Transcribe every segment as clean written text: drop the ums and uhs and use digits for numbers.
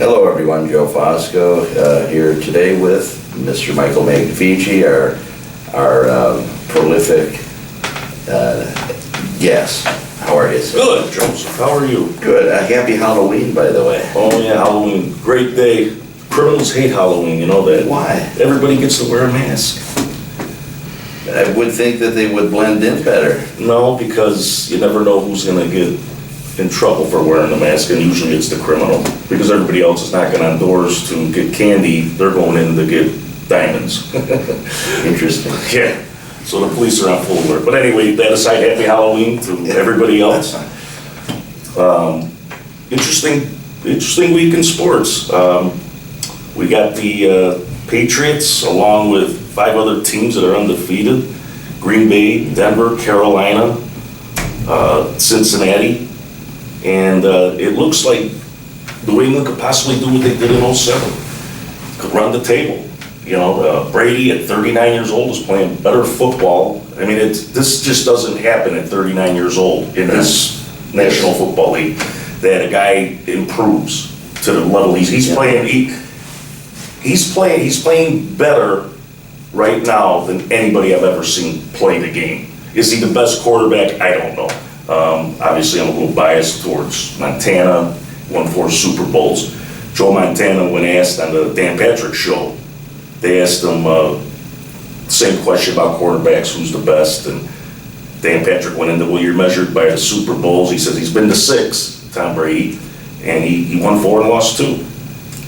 Hello everyone, Joe Fosco here today with Mr. Michael Magnifici, our prolific guest. How are you, sir? Good, Joseph. How are you? Good. Happy Halloween, by the way. Oh yeah, Halloween. Great day. Criminals hate Halloween, you know that? Why? Everybody gets to wear a mask. I would think that they would blend in better. No, because you never know who's gonna get in trouble for wearing the mask, and usually it's the criminal. Because everybody else is knocking on doors to get candy, they're going in to get diamonds. Interesting. Yeah, so the police are on full alert. But anyway, that aside, happy Halloween to everybody else. Interesting week in sports. We got the Patriots along with 5 other teams that are undefeated. Green Bay, Denver, Carolina, Cincinnati. And it looks like New England could possibly do what they did in '07. Could run the table. You know, Brady at 39 years old is playing better football. I mean, this just doesn't happen at 39 years old in this National Football League, that a guy improves to the level he's playing. He's playing better right now than anybody I've ever seen play the game. Is he the best quarterback? I don't know. Obviously, I'm a little biased towards Montana, won 4 Super Bowls. Joe Montana, when asked on the Dan Patrick Show, they asked him same question about quarterbacks, who's the best, and Dan Patrick went into, well, you're measured by the Super Bowls. He says he's been to 6, Tom Brady, and he won 4 and lost 2.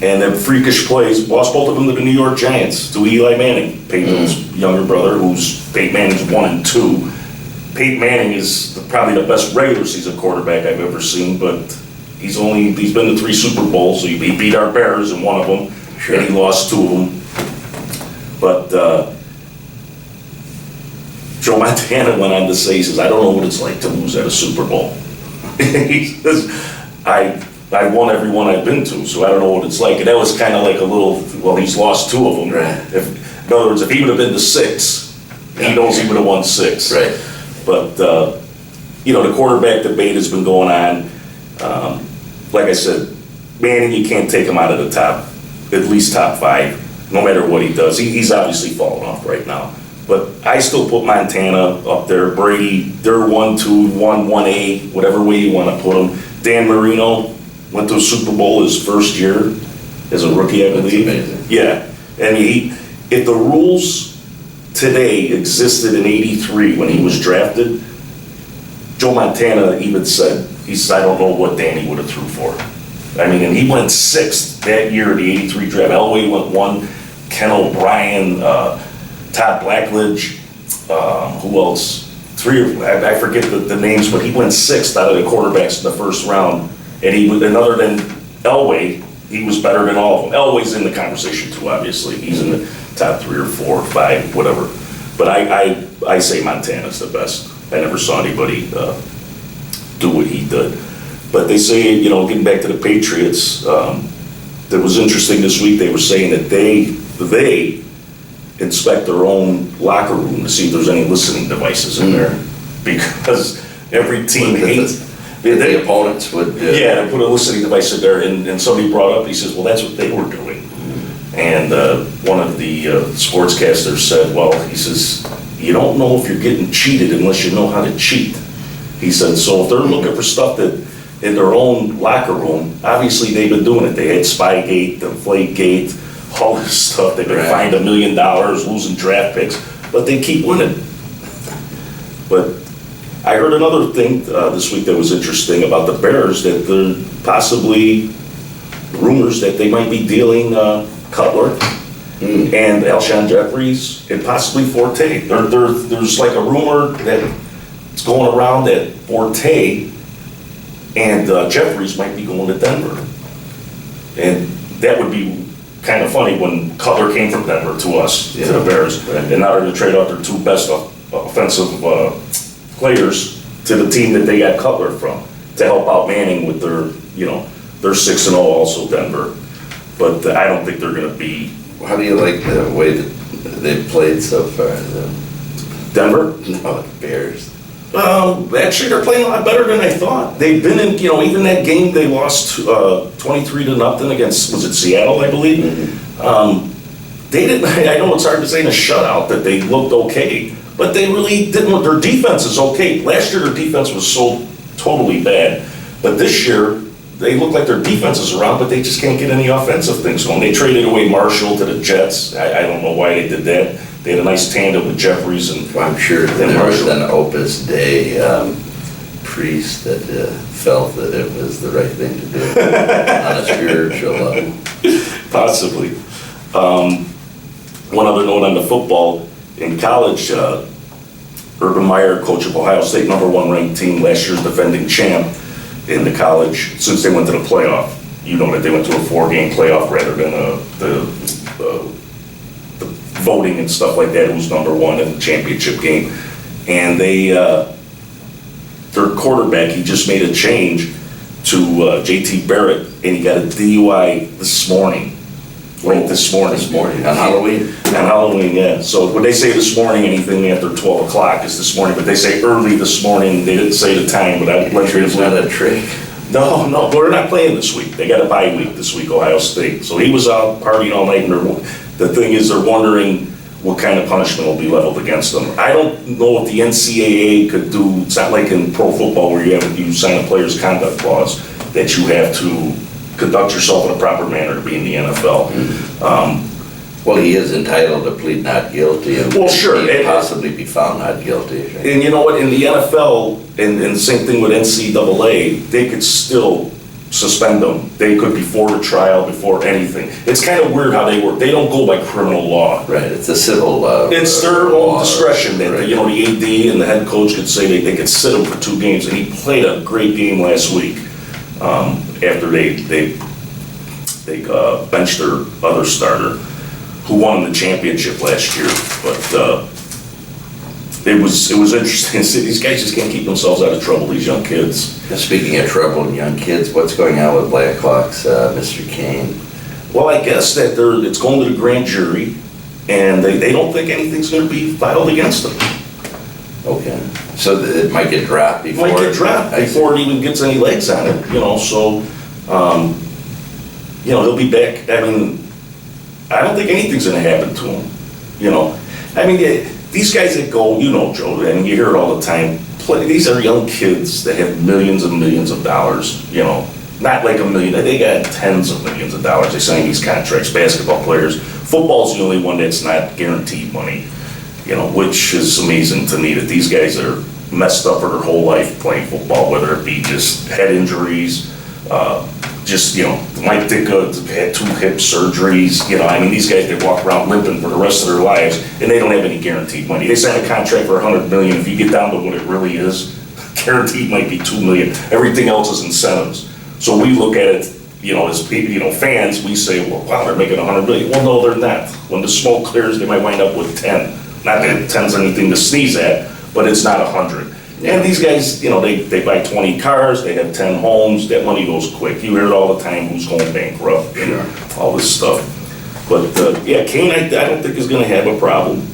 And then freakish plays, lost both of them to the New York Giants, to Eli Manning, Peyton's younger brother, Peyton Manning's 1 and 2. Peyton Manning is probably the best regular season quarterback I've ever seen, but he's been to 3 Super Bowls. So he beat our Bears in one of them, and he lost 2 of them. But Joe Montana went on to say, he says, I don't know what it's like to lose at a Super Bowl. He says, I won every one I've been to, so I don't know what it's like. And that was kind of like a little, well, he's lost 2 of them. Right. In other words, if he would have been to 6, he knows he would have won 6. Right. But, the quarterback debate has been going on. Like I said, Manning, you can't take him out of the top, at least top 5, no matter what he does. He's obviously falling off right now. But I still put Montana up there. Brady, they're 1-2, 1-1A, whatever way you want to put them. Dan Marino went to a Super Bowl his first year as a rookie, I believe. That's amazing. Yeah. And if the rules today existed in '83 when he was drafted, Joe Montana even said, I don't know what Danny would have threw for. I mean, and he went 6th that year, the '83 draft. Elway went 1, Ken O'Brien, Todd Blackledge, who else? 3 or I forget the names, but he went 6th out of the quarterbacks in the first round. And other than Elway, he was better than all of them. Elway's in the conversation too, obviously. He's in the top 3 or 4 or 5, whatever. But I say Montana's the best. I never saw anybody do what he did. But they say, getting back to the Patriots, that was interesting this week. They were saying that they inspect their own locker room to see if there's any listening devices in there, because every team hates. The opponents would. Yeah, they put a listening device in there, and somebody brought up, he says, well, that's what they were doing. And one of the sportscasters said, well, he says, you don't know if you're getting cheated unless you know how to cheat. He said, so if they're looking for stuff that in their own locker room, obviously they've been doing it. They had Spygate, Deflategate, all this stuff. They've been fined $1 million, losing draft picks, but they keep winning. But I heard another thing this week that was interesting about the Bears, that they're possibly rumors that they might be dealing Cutler and Alshon Jeffries and possibly Forte. There's like a rumor that it's going around that Forte and Jeffries might be going to Denver. And that would be kind of funny when Cutler came from Denver to us, to the Bears, and now they're going to trade out their 2 best offensive players to the team that they got Cutler from to help out Manning with their, they're 6-0 also, Denver. But I don't think they're going to be. How do you like the way that they've played so far? Denver? No, the Bears. Actually, they're playing a lot better than I thought. They've been in, even that game they lost 23-0 against, was it Seattle, I believe? They didn't, I know it's hard to say in a shutout that they looked okay, but they really didn't. Their defense is okay. Last year their defense was so totally bad, but this year they look like their defense is around, but they just can't get any offensive things going. They traded away Marshall to the Jets. I don't know why they did that. They had a nice tandem with Jeffries and. Well, I'm sure there was an Opus Dei priest that felt that it was the right thing to do on a spiritual level. Possibly. One other note on the football, in college, Urban Meyer, coach of Ohio State, #1 ranked team, last year's defending champ in the college, since they went to the playoff. You know that they went to a 4-game playoff rather than the voting and stuff like that, who's #1 in the championship game. And their quarterback, he just made a change to JT Barrett, and he got a DUI this morning. Late this morning. This morning, on Halloween? On Halloween, yeah. So when they say this morning, anything after 12 o'clock is this morning, but they say early this morning. They didn't say the time, but I'd like It's not a trick. No, they're not playing this week. They got a bye week this week, Ohio State. So he was out partying all night, and the thing is, they're wondering what kind of punishment will be leveled against them. I don't know what the NCAA could do. It's not like in pro football where you sign a player's conduct clause that you have to conduct yourself in a proper manner to be in the NFL. Well, he is entitled to plead not guilty and Well, sure. possibly be found not guilty. Right? And you know what, in the NFL, and same thing with NCAA, they could still suspend them. They could before the trial, before anything. It's kind of weird how they work. They don't go by criminal law. Right, it's a civil It's their own discretion that, right. the AD and the head coach could say they could sit him for 2 games, and he played a great game last week after they benched their other starter, who won the championship last year. But it was interesting. These guys just can't keep themselves out of trouble, these young kids. Speaking of trouble and young kids, what's going on with Blackhawks, Mr. Kane? Well, I guess that it's going to the grand jury, and they don't think anything's going to be filed against them. Okay, so it might get dropped before? Might get dropped before it even gets any legs on it, so, he'll be back. I mean, I don't think anything's going to happen to him, I mean, these guys that go, Joe, and you hear it all the time, these are young kids that have millions and millions of dollars, not like $1 million, they got tens of millions of dollars. They sign these contracts, basketball players. Football's the only one that's not guaranteed money, which is amazing to me that these guys are messed up for their whole life playing football, whether it be just head injuries, Mike Ditka had 2 hip surgeries, I mean, these guys, they walk around limping for the rest of their lives, and they don't have any guaranteed money. They sign a contract for $100 million. If you get down to what it really is, guaranteed might be $2 million. Everything else is incentives. So we look at it, as people, fans, we say, well, wow, they're making $100 million. Well, no, they're not. When the smoke clears, they might wind up with 10. Not that 10's anything to sneeze at, but it's not 100. And these guys, they buy 20 cars, they have 10 homes, that money goes quick. You hear it all the time, who's going bankrupt and all this stuff. But, Kane, I don't think is gonna have a problem.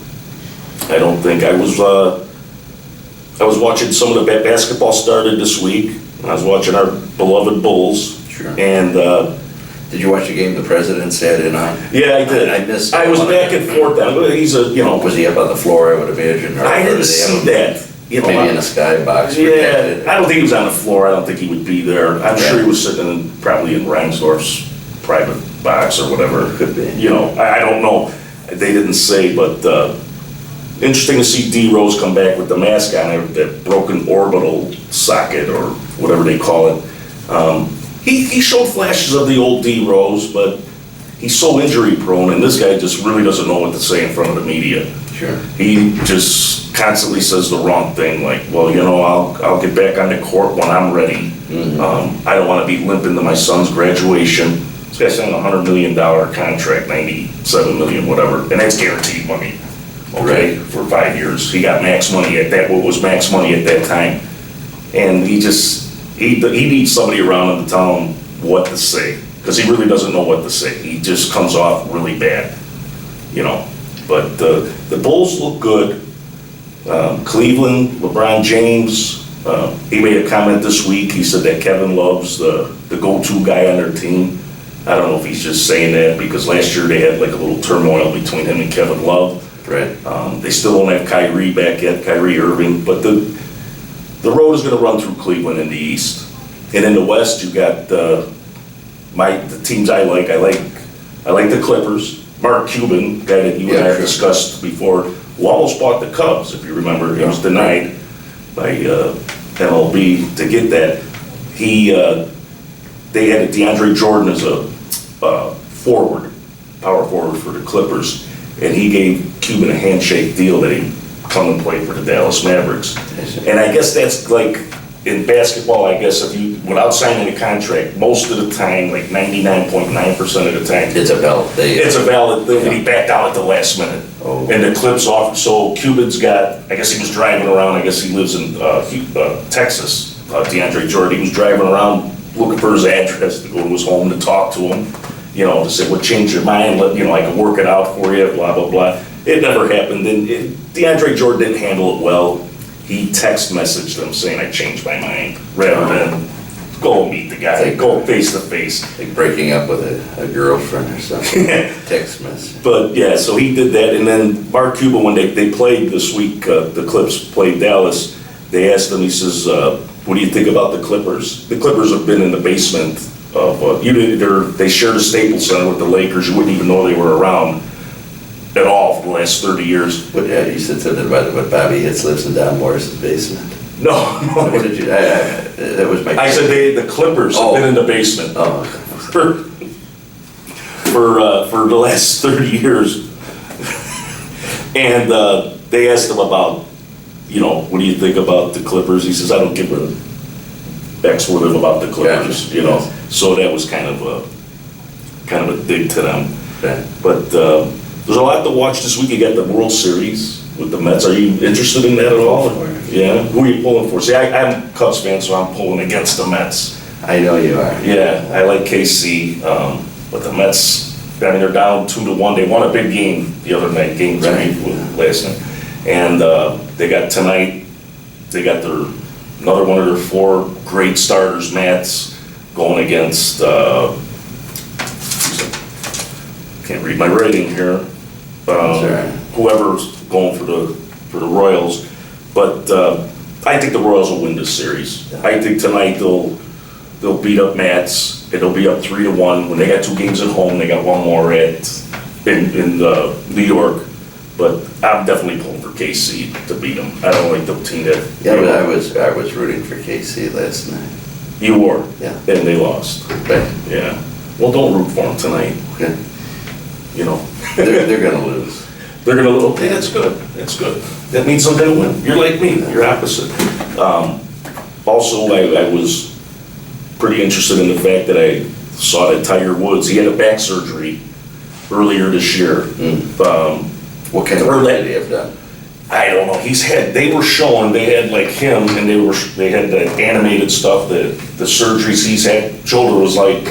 I don't think. I was watching some of the basketball started this week. I was watching our beloved Bulls. Sure. And, did you watch the game the President Saturday night? Yeah, I did. I missed. I was back and forth. He's a, Was he up on the floor, I would imagine? I didn't see that. Maybe in a skybox. Yeah, I don't think he was on the floor. I don't think he would be there. I'm sure he was sitting probably in Reinsdorf's private box or whatever it could be. I don't know. They didn't say, but interesting to see D Rose come back with the mask on, that broken orbital socket or whatever they call it. He showed flashes of the old D Rose, but he's so injury prone, and this guy just really doesn't know what to say in front of the media. Sure. He just constantly says the wrong thing, like, well, I'll get back on the court when I'm ready. I don't want to be limping to my son's graduation. This guy's signed a $100 million contract, $97 million, whatever, and that's guaranteed money, okay, for 5 years. He got max money at that, what was max money at that time. And he needs somebody around him to tell him what to say, because he really doesn't know what to say. He just comes off really bad, But the Bulls look good. Cleveland, LeBron James, he made a comment this week. He said that Kevin Love's the go-to guy on their team. I don't know if he's just saying that because last year they had like a little turmoil between him and Kevin Love. Right. They still don't have Kyrie back yet, Kyrie Irving, but the road is going to run through Cleveland in the East. And in the West, you got the teams I like. I like the Clippers. Mark Cuban, guy that you and I have discussed before, who almost bought the Cubs, if you remember. He was denied by MLB to get that. They had DeAndre Jordan as a power forward for the Clippers, and he gave Cuban a handshake deal that he'd come and play for the Dallas Mavericks. And I guess that's like in basketball, I guess without signing a contract, most of the time, like 99.9% of the time, It's a valid thing. it's a valid thing, and he backed out at the last minute. Oh. And the Clips off, so Cuban's got, I guess he was driving around, I guess he lives in Texas, DeAndre Jordan. He was driving around looking for his address to go to his home to talk to him, to say, what changed your mind, I can work it out for you, blah, blah, blah. It never happened, and DeAndre Jordan didn't handle it well. He text messaged them saying, I changed my mind, rather than go meet the guy, go face to face. Like breaking up with a girlfriend or something. Text message. But yeah, so he did that, and then Mark Cuban, when they played this week, the Clips played Dallas, they asked him, he says, what do you think about the Clippers? The Clippers have been in the basement of, they shared a Staples Center with the Lakers, you wouldn't even know they were around at all for the last 30 years. But yeah, you said something about what Bobby Hits lives in Don Morris's basement. No. What did you, that was my... I said the Clippers have been in the basement for the last 30 years. And they asked him about, what do you think about the Clippers? He says, I don't give an expletive about the Clippers, So that was kind of a dig to them. Right. But there's a lot to watch this week. You got the World Series with the Mets. Are you interested in that at all? Yeah. Who are you pulling for? See, I'm a Cubs fan, so I'm pulling against the Mets. I know you are. Yeah, I like KC, but the Mets, they're down 2-1. They won a big game the other night, game 3 last night. And they got tonight, they got another one of their 4 great starters, Mats, going against, can't read my writing here. Whoever's going for the Royals. But I think the Royals will win this series. I think tonight they'll beat up Mats, and they'll be up 3-1. When they got 2 games at home, they got 1 more in New York. But I'm definitely pulling for KC to beat them. I don't like the team that. Yeah, but I was rooting for KC last night. You were. Yeah. And they lost. Right. Yeah. Well, don't root for them tonight. Okay. They're gonna lose. They're gonna lose. Okay, that's good. That's good. That means they're gonna win. You're like me. You're opposite. Also, I was pretty interested in the fact that I saw that Tiger Woods, he had a back surgery earlier this year. What kind of work did he have done? I don't know. They were showing, they had like him, and they had the animated stuff, the surgeries he's had. Shoulder was like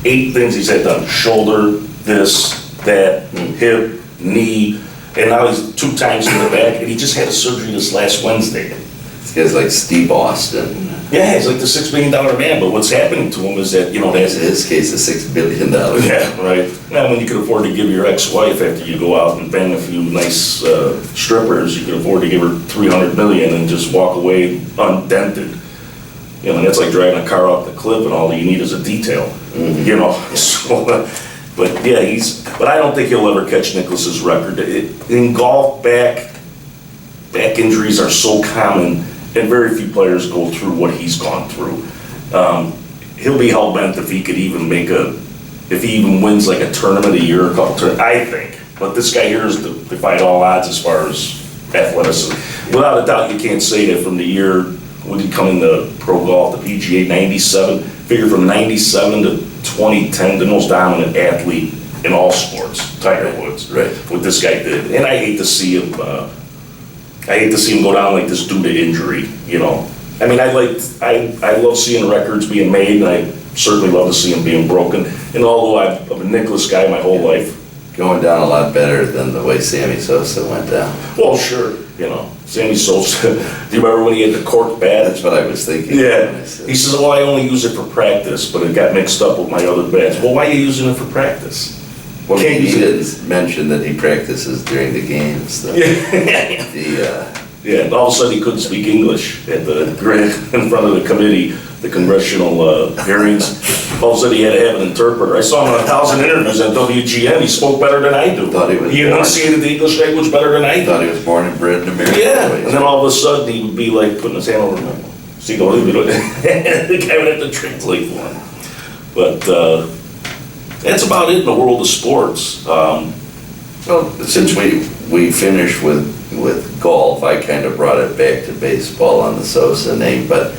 8 things he's had done. Shoulder, this, that, hip, knee, and now he's 2 times in the back, and he just had a surgery this last Wednesday. This guy's like Steve Austin. Yeah, he's like the $6 billion man, but what's happening to him is that, That's in his case, a $6 billion. Yeah, right. Now, when you can afford to give your ex-wife, after you go out and bang a few nice strippers, you can afford to give her $300 million and just walk away undented. And that's like driving a car off the cliff and all you need is a detail. So, but yeah, but I don't think he'll ever catch Nicklaus's record. In golf, back injuries are so common, and very few players go through what he's gone through. He'll be hell-bent if he could even if he even wins like a tournament a year, a couple tournaments, I think. But this guy here has defied all odds as far as athleticism. Without a doubt, you can't say that from the year when he come into pro golf, the PGA, 97, figure from 97 to 2010, the most dominant athlete in all sports, Tiger Woods. Right. What this guy did. And I hate to see him go down like this due to injury, I mean, I love seeing records being made, and I certainly love to see them being broken. And although I'm a Nicklaus guy my whole life. Going down a lot better than the way Sammy Sosa went down. Well, sure. you know. Sammy Sosa, do you remember when he had the cork bat? That's what I was thinking. Yeah. when I said- He says, well, I only use it for practice, but it got mixed up with my other bats. Well, why are you using it for practice? Well, Can't he use it. didn't mention that he practices during the games, though. Yeah, and all of a sudden he couldn't speak English at the in front of the committee, the congressional hearings. All of a sudden he had to have an interpreter. I saw him on 1,000 interviews on WGN. He spoke better than I do. Thought he was enunciated the English language better than I Thought do. he was born and bred in America. Yeah, and then all of a sudden he would be like putting his hand over my mouth. See, the guy would have to translate for him. But that's about it in the world of sports. Well, since we finished with golf, I kind of brought it back to baseball on the Sosa name, but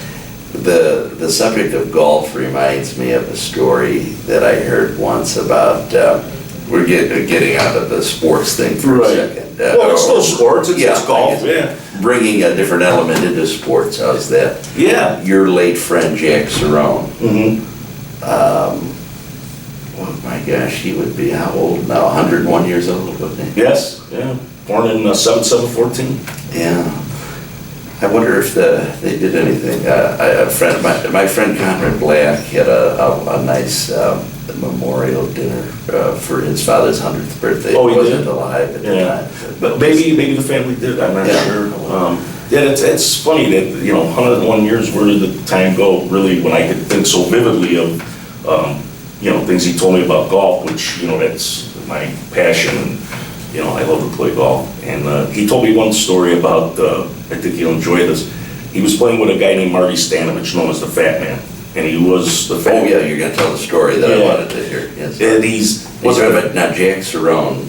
the subject of golf reminds me of a story that I heard once about, we're getting out of the sports thing for Right. a second. Well, it's still sports, it's golf, yeah. Bringing a different element into sports, how's that? Yeah. Your late friend Jack Cerrone. Mm-hmm. Oh my gosh, he would be how old now? 101 years old, wouldn't he? Yes, yeah. Born in 7/7/14. Yeah. I wonder if they did anything. My friend Conrad Black had a nice memorial dinner for his father's 100th birthday. Oh, he He wasn't did? alive at the Yeah, time. but maybe the family did, I'm not Yeah. sure. Yeah, it's funny that, 101 years, where did the time go, really, when I could think so vividly of, things he told me about golf, which, that's my passion, and, I love to play golf. And he told me one story about, I think you'll enjoy this, he was playing with a guy named Marty Stanovich, known as the Fat Man, and he was the Fat Oh, yeah, you're gonna tell the story that I Yeah. wanted to hear, yes. And he's, Now, Jack Cerrone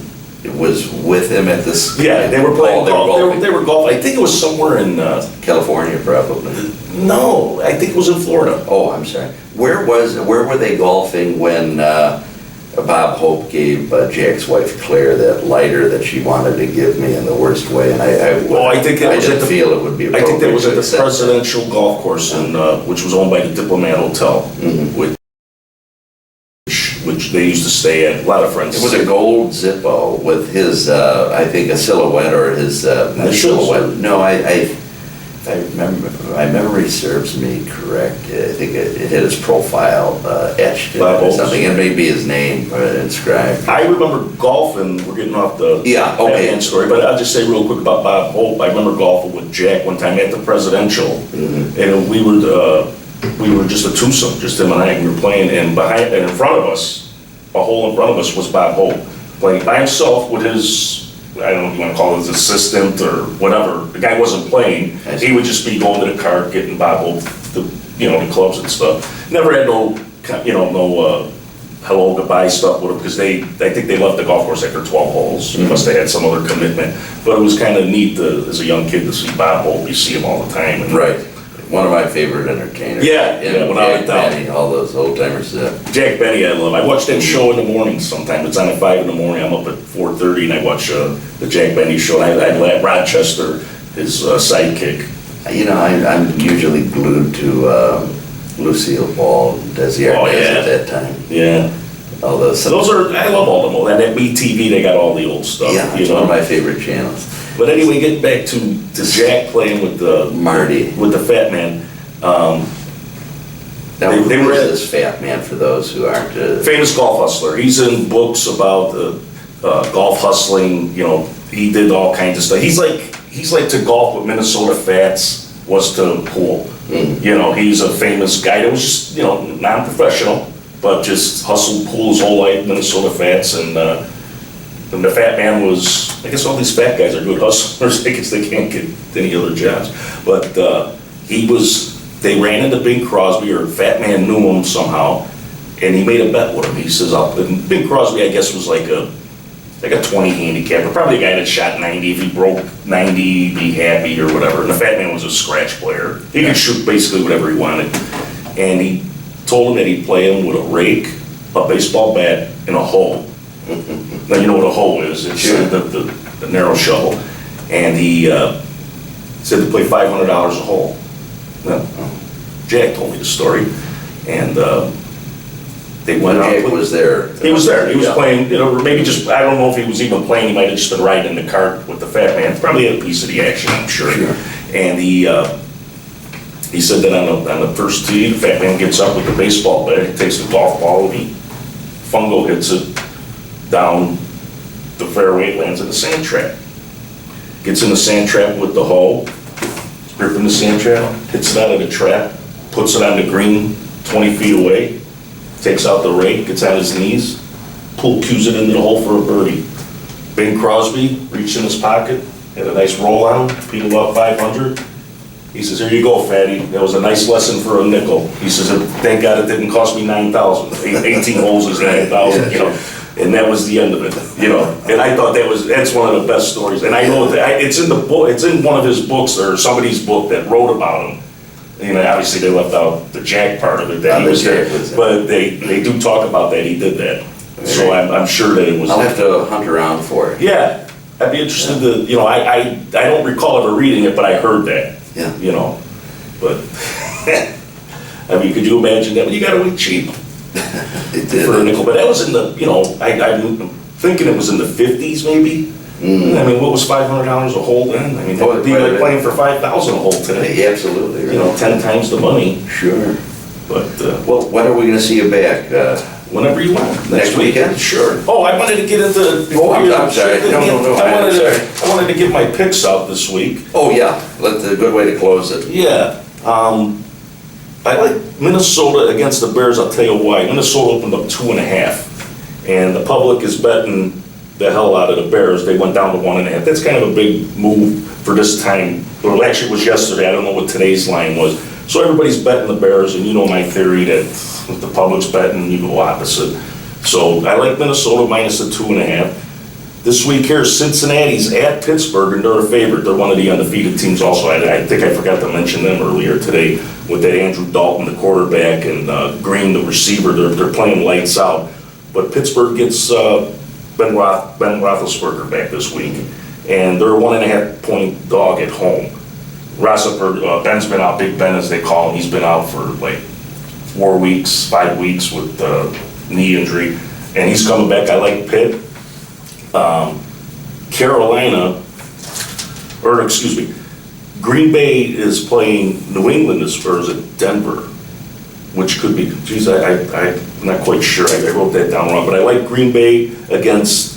was with him at this. yeah, they were playing They were golf, golfing. they were golfing, I think it was somewhere in, California, probably. no, I think it was in Florida. Oh, I'm sorry. Where were they golfing when Bob Hope gave Jack's wife Claire that lighter that she wanted to give me in the worst way? And I think it was didn't at the- feel it would be I think that was at the appropriate to accept Presidential Golf Course, which was owned by the Diplomat Hotel, Mhm. which they used to stay at. A lot of friends. It was a gold Zippo with his, I think, a silhouette or his, not Initials? silhouette. No, if I remember, my memory serves me correct, I think it had his profile etched in it Bob or Hope's. something, and maybe his name inscribed. I remember golfing. We're getting off the Yeah, okay. Batman story, but I'll just say real quick about Bob Hope. I remember golfing with Jack one time at the Presidential, and we were just a twosome, just him and I. We were playing, and in front of us, a hole in front of us was Bob Hope playing by himself with his, I don't know if you want to call it his assistant or whatever. The guy wasn't playing. I see. He would just be going to the cart, getting Bob Hope the clubs and stuff. Never had no hello, goodbye stuff with him, because I think they left the golf course after 12 holes. He must have had some other commitment. But it was kind of neat as a young kid to see Bob Hope. You see him all the time. And Right. One of my favorite entertainers. Yeah, And yeah, without a Jack doubt. Benny, all those old timers. Jack Benny, I love. I watch that show in the morning sometimes. It's on at 5 in the morning. I'm up at 4:30 and I watch the Jack Benny show. I let Rochester, his sidekick. I'm usually glued to Lucille Ball, Desi Oh, Arnaz yeah. at that time. Yeah. Although So those are, I love all the old. And at BTV, they got all the old stuff. yeah, it's one of my favorite channels. But anyway, get back to Jack playing with the Marty. Fat Man. Now, They who were is at- this fat man for those who aren't? Famous golf hustler. He's in books about golf hustling. He did all kinds of stuff. He's like to golf what Minnesota Fats was to pool. He's a famous guy that was just non-professional, but just hustled pool his whole life. Minnesota Fats, and the Fat Man was. I guess all these fat guys are good hustlers. I guess they can't get any other jobs, but he was. They ran into Bing Crosby, or Fat Man knew him somehow, and he made a bet with him. He says, and Bing Crosby, I guess, was like a 20 handicap, or probably a guy that shot 90. If he broke 90, be happy or whatever. And the Fat Man was a scratch player. He could shoot basically whatever he wanted. And he told him that he'd play him with a rake, a baseball bat, and a hoe. Now you know what a hoe is. It's Sure. the narrow shovel. And he said to play $500 a hole. Well, Jack told me the story, and they When went out. Jake was there. He was there, he was Yeah. playing, you know, or maybe just, I don't know if he was even playing, he might have just been riding in the cart with the fat man, probably had a piece of the action, I'm sure. Sure. And he said that on the first tee, the fat man gets up with the baseball bat, takes the golf ball, and he fungo hits it down the fairway, lands in the sand trap. Gets in the sand trap with the hoe, gripping the sand trap, hits it out of the trap, puts it on the green 20 feet away, takes out the rake, gets on his knees, cues it into the hole for a birdie. Bing Crosby reached in his pocket, had a nice roll on, peeled up 500. He says, "Here you go, fatty. That was a nice lesson for a nickel." He says, "Thank God it didn't cost me 9,000. 18 holes is 9,000, you know." And that was the end of it, you know. And I thought that's one of the best stories. And I know that it's in the book, it's in one of his books or somebody's book that wrote about him. You know, obviously they left out the Jack part of it that he was there, but they do talk about that he did that. So I'm sure that it was. I'll have to hunt around for it. Yeah, I'd be interested to, you know, I don't recall ever reading it, but I heard that. Yeah. You know, but, I mean, could you imagine that? But you gotta wait cheap It did. for a nickel, but that was in the, you know, I'm thinking it was in the 50s maybe. I mean, what was $500 a hole then? I mean, that would be like playing for 5,000 a hole today. Yeah, absolutely. You know, 10 times the money, Sure. but, Well, when are we gonna see you back? whenever you want. Next weekend? Sure. Oh, I wanted to get into. Oh, I'm sorry. No, I'm sorry. I wanted to get my picks out this week. Oh, yeah, that's a good way to close it. Yeah, I like Minnesota against the Bears, I'll tell you why. Minnesota opened up 2.5, and the public is betting the hell out of the Bears. They went down to 1.5. That's kind of a big move for this time. Well, actually, it was yesterday. I don't know what today's line was. So everybody's betting the Bears, and you know my theory that if the public's betting, you go opposite. So I like Minnesota minus the 2.5. This week here, Cincinnati's at Pittsburgh, and they're a favorite. They're one of the undefeated teams also. I think I forgot to mention them earlier today with that Andrew Dalton, the quarterback, and Green, the receiver. They're playing lights out. But Pittsburgh gets Ben Roethlisberger back this week, and they're a 1.5-point dog at home. Ben's been out, Big Ben as they call him. He's been out for like 5 weeks with knee injury, and he's coming back. I like Pitt. Green Bay is playing New England as far as at Denver, which could be, geez, I'm not quite sure. I wrote that down wrong, but I like Green Bay against,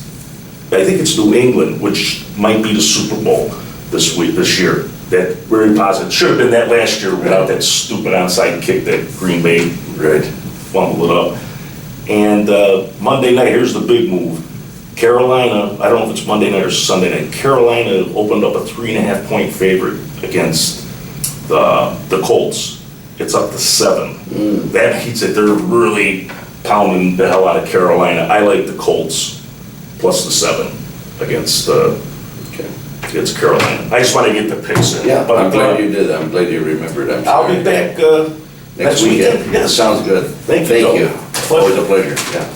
I think it's New England, which might be the Super Bowl this year. That very positive. Should have been that last year without that stupid onside kick that Green Bay fumbled it up. And Monday night, here's the big move. Carolina, I don't know if it's Monday night or Sunday night, Carolina opened up a 3.5-point favorite against the Colts. It's up to 7. That means that they're really pounding the hell out of Carolina. I like the Colts plus the 7 against Carolina. I just want to get the picks in. Yeah, But I'm glad you did. I'm glad you remembered. I'll be back next weekend. Yes. Sounds good. Thank you. Thank you. Pleasure. Always a pleasure. Yeah.